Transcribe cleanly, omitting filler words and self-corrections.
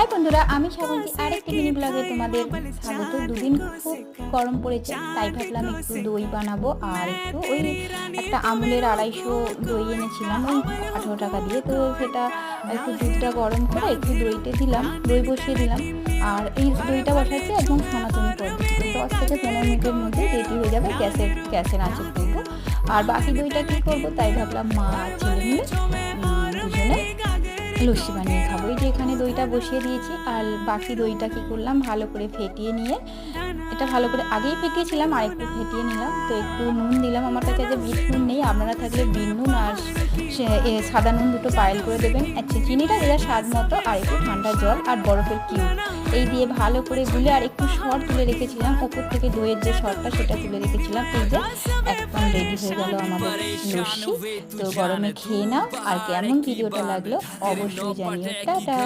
High বন্ধুরা, আমি শ্রাবন্তী আরেকটি মিনি ব্লগে তোমাদের স্বাগত। দুদিন খুব গরম পড়েছে, তাই ভাবলাম একটু দই বানাবো। আর একটু ওই একটা আমুলের 250 দই এনেছিলাম ওই 18 টাকা দিয়ে। তো সেটা একটু দুধটা গরম করে একটু দইতে দিলাম, দই বসিয়ে দিলাম। আর এই দইটা বসাচ্ছি একদম সনাতনী পদ্ধতিতে, 10 থেকে 15 মিনিটের মধ্যে রেডি হয়ে যাবে। গ্যাসের আঁচে করবো। আর বাকি দইটা কী করবো তাই ভাবলাম মা ছেলে মিলে দুজনে লস্যি বানিয়ে খাবো। এই যে এখানে দইটা বসিয়ে দিয়েছি। আর বাকি দইটা কী করলাম, ভালো করে ফেটিয়ে নিয়ে, এটা ভালো করে আগেই ফেটিয়েছিলাম আর একটু ফেটিয়ে নিলাম। তো একটু নুন দিলাম, আমার কাছে যে বিট নুন নেই, আপনারা থাকলে বিট নুন আর সাদা নুন দুটো পাইল করে দেবেন। আচ্ছা, চিনিটা দেওয়া স্বাদ মতো, আর একটু ঠান্ডা জল আর বরফের কিউব এই দিয়ে ভালো করে গুলে, আর একটু সর তুলে রেখেছিলাম ওপর থেকে, দইয়ের যে সরটা সেটা তুলে রেখেছিলাম। এই যে একদম রেডি হয়ে গেল আমাদের লস্যি। তো গরমে খেয়ে নাও, আর কেমন ভিডিওটা লাগলো অবশ্যই জানিও। টাটা।